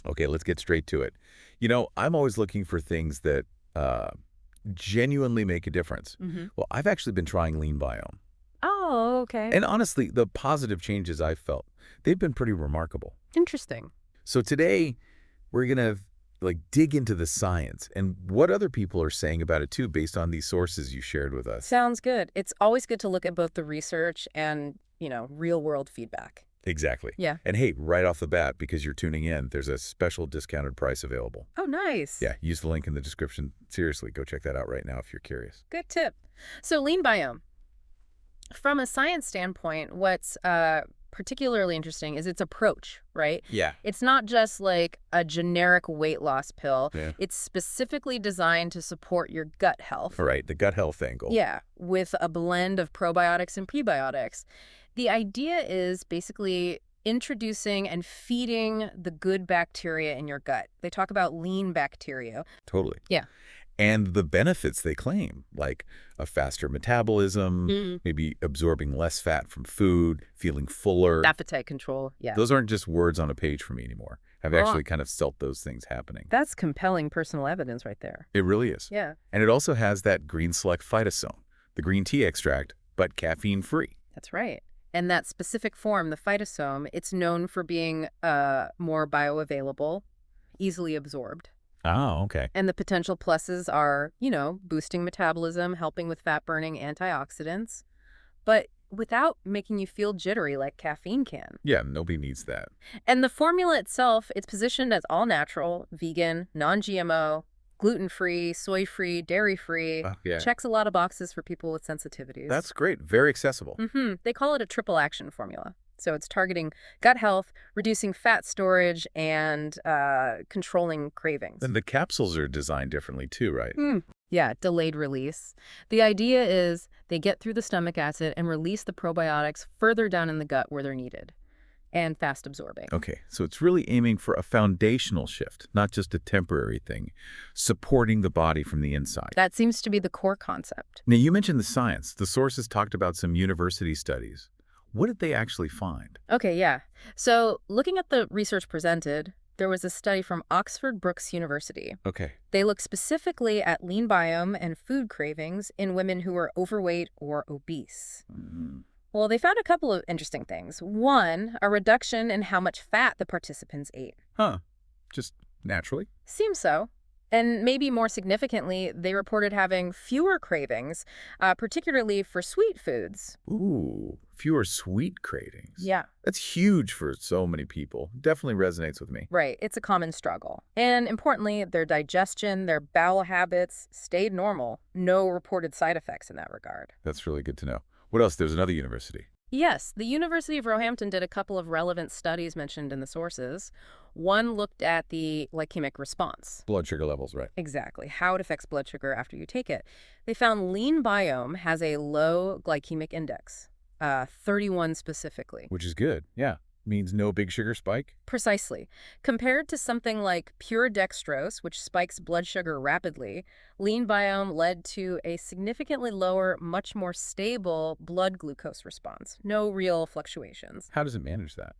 Okay, let's get straight to it. You know, I'm always looking for things that genuinely make a difference. Hmm. Well, I've actually been trying LeanBiome. Oh, okay. And honestly, the positive changes I've felt, they've been pretty remarkable. Interesting. So today, we're going to dig into the science and what other people are saying about it too, based on these sources you shared with us. Sounds good. It's always good to look at both the research and, real world feedback. Exactly. Yeah. And hey, right off the bat, because you're tuning in, there's a special discounted price available. Oh, nice. Yeah, use the link in the description. Seriously, go check that out right now if you're curious. Good tip. So LeanBiome. From a science standpoint, what's particularly interesting is its approach, right? Yeah. It's not just like a generic weight loss pill. Yeah. It's specifically designed to support your gut health. All right, the gut health angle. Yeah, with a blend of probiotics and prebiotics. The idea is basically introducing and feeding the good bacteria in your gut. They talk about lean bacteria. Totally. Yeah. And the benefits they claim, like a faster metabolism, maybe absorbing less fat from food, feeling fuller. Appetite control, yeah. Those aren't just words on a page for me anymore. I've actually kind of felt those things happening. That's compelling personal evidence right there. It really is. Yeah. And it also has that Greenselect Phytosome, the green tea extract, but caffeine-free. That's right. And that specific form, the phytosome, it's known for being more bioavailable, easily absorbed. Oh, okay. And the potential pluses are, boosting metabolism, helping with fat burning, antioxidants, but without making you feel jittery like caffeine can. Yeah, nobody needs that. And the formula itself, it's positioned as all natural, vegan, non-GMO, gluten-free, soy-free, dairy-free. Yeah. Checks a lot of boxes for people with sensitivities. That's great. Very accessible. They call it a triple action formula. So it's targeting gut health, reducing fat storage, and controlling cravings. And the capsules are designed differently too, right? Yeah, delayed release. The idea is they get through the stomach acid and release the probiotics further down in the gut where they're needed and fast absorbing. Okay, so it's really aiming for a foundational shift, not just a temporary thing, supporting the body from the inside. That seems to be the core concept. Now, you mentioned the science. The sources talked about some university studies. What did they actually find? Okay, yeah. So looking at the research presented, there was a study from Oxford Brookes University. Okay. They looked specifically at LeanBiome and food cravings in women who were overweight or obese. Well, they found a couple of interesting things. One, a reduction in how much fat the participants ate. Huh. Just naturally? Seems so. And maybe more significantly, they reported having fewer cravings, particularly for sweet foods. Ooh, fewer sweet cravings. Yeah. That's huge for so many people. Definitely resonates with me. Right. It's a common struggle. And importantly, their digestion, their bowel habits stayed normal. No reported side effects in that regard. That's really good to know. What else? There's another university. Yes, the University of Roehampton did a couple of relevant studies mentioned in the sources. One looked at the glycemic response. Blood sugar levels, right? Exactly, how it affects blood sugar after you take it. They found LeanBiome has a low glycemic index, 31 specifically. Which is good, yeah. Means no big sugar spike? Precisely. Compared to something like pure dextrose, which spikes blood sugar rapidly, LeanBiome led to a significantly lower, much more stable blood glucose response. No real fluctuations. How does it manage that?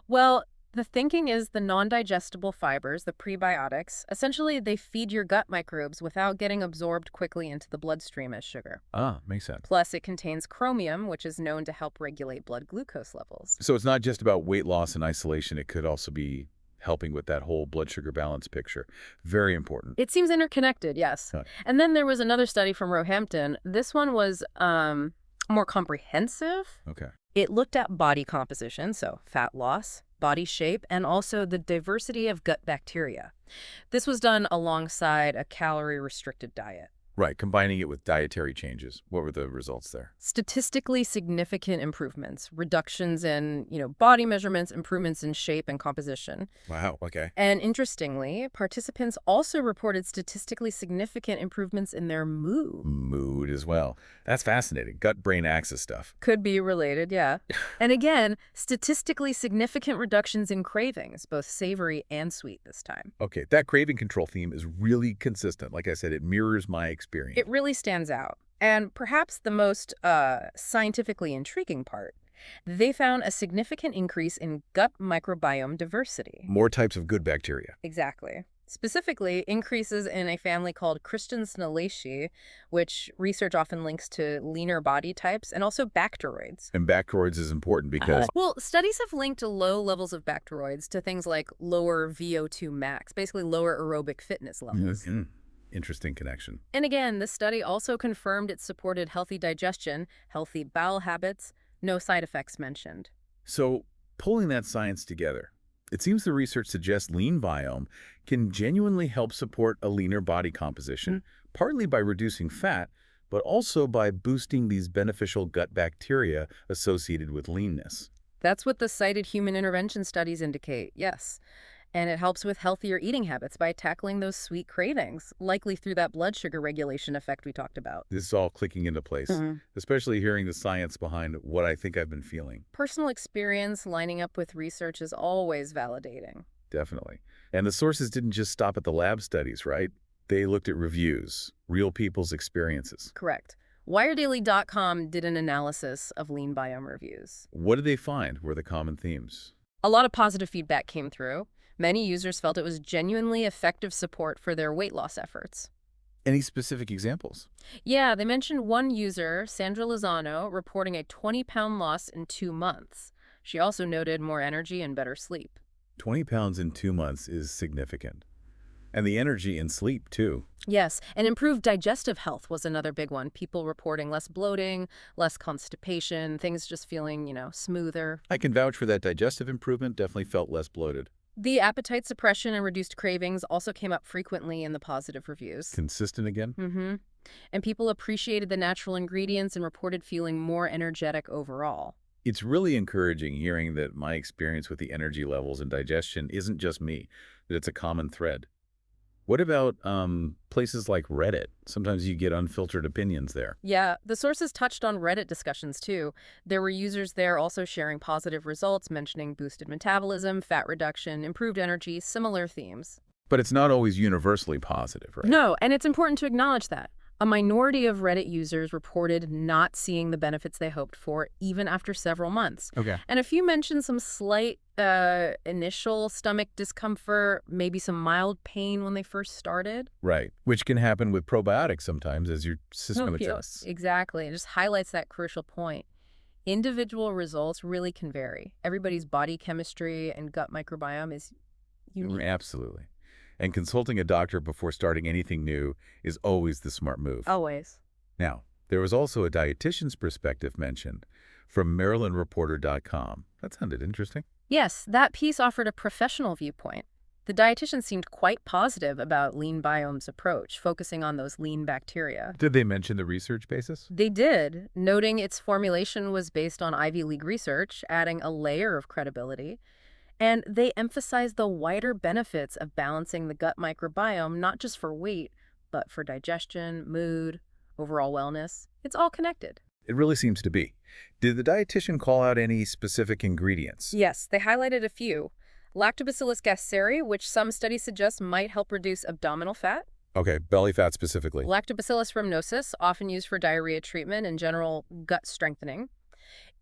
Well, the thinking is the non-digestible fibers, the prebiotics, essentially they feed your gut microbes without getting absorbed quickly into the bloodstream as sugar. Ah, makes sense. Plus, it contains chromium, which is known to help regulate blood glucose levels. So it's not just about weight loss and isolation. It could also be helping with that whole blood sugar balance picture. Very important. It seems interconnected, yes. Huh. And then there was another study from Roehampton. This one was more comprehensive. Okay. It looked at body composition, so fat loss, body shape, and also the diversity of gut bacteria. This was done alongside a calorie-restricted diet. Right, combining it with dietary changes. What were the results there? Statistically significant improvements, reductions in, body measurements, improvements in shape and composition. Wow, okay. And interestingly, participants also reported statistically significant improvements in their mood. Mood as well. That's fascinating. Gut-brain axis stuff. Could be related, yeah. And again, statistically significant reductions in cravings, both savory and sweet this time. Okay, that craving control theme is really consistent. Like I said, it mirrors my experience. It really stands out. And perhaps the most scientifically intriguing part, They found a significant increase in gut microbiome diversity. More types of good bacteria. Exactly. Specifically, increases in a family called Christiansnelaceae, which research often links to leaner body types, and also bacteroids. And bacteroids is important because Well, studies have linked low levels of bacteroids to things like lower VO2 max, basically lower aerobic fitness levels. Interesting connection. And again, this study also confirmed it supported healthy digestion, healthy bowel habits, no side effects mentioned. So, pulling that science together, it seems the research suggests LeanBiome can genuinely help support a leaner body composition, partly by reducing fat, but also by boosting these beneficial gut bacteria associated with leanness. That's what the cited human intervention studies indicate, yes. And it helps with healthier eating habits by tackling those sweet cravings, likely through that blood sugar regulation effect we talked about. This is all clicking into place, especially hearing the science behind what I think I've been feeling. Personal experience lining up with research is always validating. Definitely. And the sources didn't just stop at the lab studies, right? They looked at reviews, real people's experiences. Correct. WireDaily.com did an analysis of LeanBiome reviews. What did they find were the common themes? A lot of positive feedback came through. Many users felt it was genuinely effective support for their weight loss efforts. Any specific examples? Yeah, they mentioned one user, Sandra Lozano, reporting a 20-pound loss in 2 months. She also noted more energy and better sleep. 20 pounds in 2 months is significant. And the energy and sleep, too. Yes, and improved digestive health was another big one. People reporting less bloating, less constipation, things just feeling, smoother. I can vouch for that digestive improvement, definitely felt less bloated. The appetite suppression and reduced cravings also came up frequently in the positive reviews. Consistent again? And people appreciated the natural ingredients and reported feeling more energetic overall. It's really encouraging hearing that my experience with the energy levels and digestion isn't just me, that it's a common thread. What about places like Reddit? Sometimes you get unfiltered opinions there. Yeah, the sources touched on Reddit discussions too. There were users there also sharing positive results, mentioning boosted metabolism, fat reduction, improved energy, similar themes. But it's not always universally positive, right? No, and it's important to acknowledge that. A minority of Reddit users reported not seeing the benefits they hoped for, even after several months. Okay. And a few mentioned some slight initial stomach discomfort, maybe some mild pain when they first started. Right, which can happen with probiotics sometimes as your system adjusts. Exactly. It just highlights that crucial point. Individual results really can vary. Everybody's body chemistry and gut microbiome is unique. Absolutely. And consulting a doctor before starting anything new is always the smart move. Always. Now, there was also a dietitian's perspective mentioned from MarylandReporter.com. That sounded interesting. Yes, that piece offered a professional viewpoint. The dietitian seemed quite positive about LeanBiome's approach, focusing on those lean bacteria. Did they mention the research basis? They did, noting its formulation was based on Ivy League research, adding a layer of credibility. And they emphasize the wider benefits of balancing the gut microbiome, not just for weight, but for digestion, mood, overall wellness. It's all connected. It really seems to be. Did the dietitian call out any specific ingredients? Yes, they highlighted a few. Lactobacillus Gasseri, which some studies suggest might help reduce abdominal fat. Okay, belly fat specifically. Lactobacillus Rhamnosus, often used for diarrhea treatment and general gut strengthening.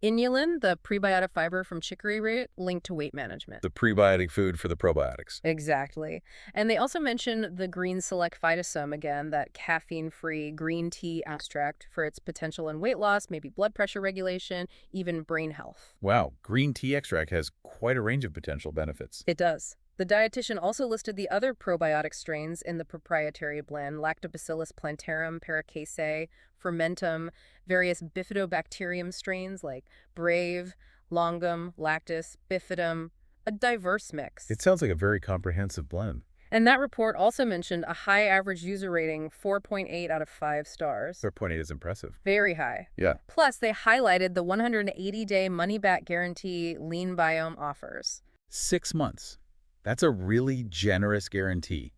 Inulin, the prebiotic fiber from chicory root, linked to weight management. The prebiotic food for the probiotics. Exactly. And they also mentioned the Greenselect Phytosome, again, that caffeine-free green tea extract for its potential in weight loss, maybe blood pressure regulation, even brain health. Wow, green tea extract has quite a range of potential benefits. It does. The dietitian also listed the other probiotic strains in the proprietary blend, Lactobacillus plantarum, Paracaceae, Fermentum, various bifidobacterium strains like Brave, Longum, Lactis, Bifidum, a diverse mix. It sounds like a very comprehensive blend. And that report also mentioned a high average user rating, 4.8 out of 5 stars. 4.8 is impressive. Very high. Yeah. Plus, they highlighted the 180-day money-back guarantee LeanBiome offers. 6 months. That's a really generous guarantee.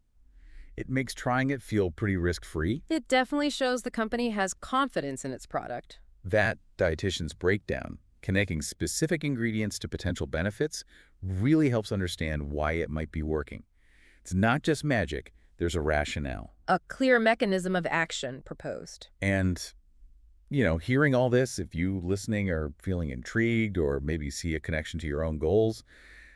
It makes trying it feel pretty risk-free. It definitely shows the company has confidence in its product. That dietitian's breakdown, connecting specific ingredients to potential benefits, really helps understand why it might be working. It's not just magic, there's a rationale. A clear mechanism of action proposed. And Hearing all this, if you listening are feeling intrigued or maybe see a connection to your own goals,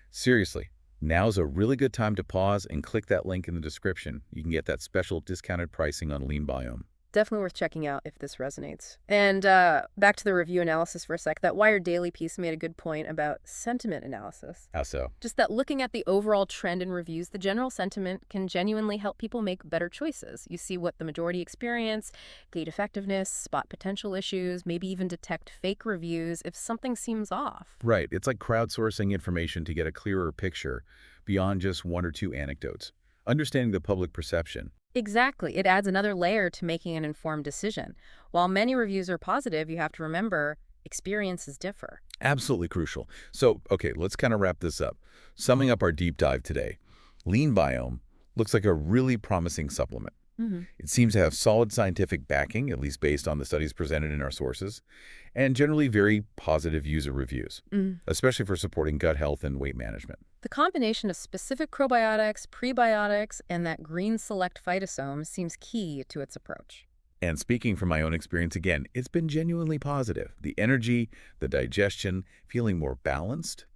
seriously, now's a really good time to pause and click that link in the description. You can get that special discounted pricing on LeanBiome. Definitely worth checking out if this resonates. And back to the review analysis for a sec. That Wired Daily piece made a good point about sentiment analysis. How so? Just that looking at the overall trend in reviews, the general sentiment can genuinely help people make better choices. You see what the majority experience, gauge effectiveness, spot potential issues, maybe even detect fake reviews if something seems off. Right. It's like crowdsourcing information to get a clearer picture beyond just one or two anecdotes. Understanding the public perception. Exactly. It adds another layer to making an informed decision. While many reviews are positive, you have to remember experiences differ. Absolutely crucial. So, okay, let's kind of wrap this up. Summing up our deep dive today, LeanBiome looks like a really promising supplement. Hmm. It seems to have solid scientific backing, at least based on the studies presented in our sources, and generally very positive user reviews, especially for supporting gut health and weight management. The combination of specific probiotics, prebiotics, and that Greenselect Phytosome seems key to its approach. And speaking from my own experience again, it's been genuinely positive. The energy, the digestion, feeling more balanced,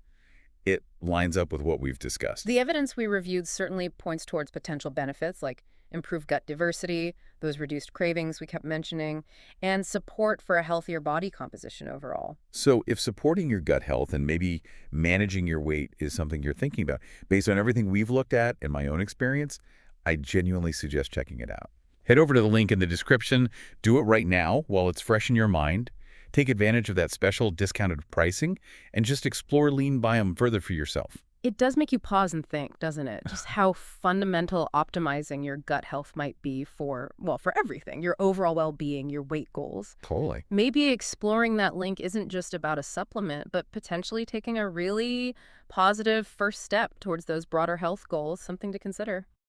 it lines up with what we've discussed. The evidence we reviewed certainly points towards potential benefits like improved gut diversity, those reduced cravings we kept mentioning, and support for a healthier body composition overall. So if supporting your gut health and maybe managing your weight is something you're thinking about, based on everything we've looked at and my own experience, I genuinely suggest checking it out. Head over to the link in the description. Do it right now while it's fresh in your mind. Take advantage of that special discounted pricing and just explore LeanBiome further for yourself. It does make you pause and think, doesn't it? Just how fundamental optimizing your gut health might be for, well, for everything, your overall well-being, your weight goals. Totally. Maybe exploring that link isn't just about a supplement, but potentially taking a really positive first step towards those broader health goals, something to consider.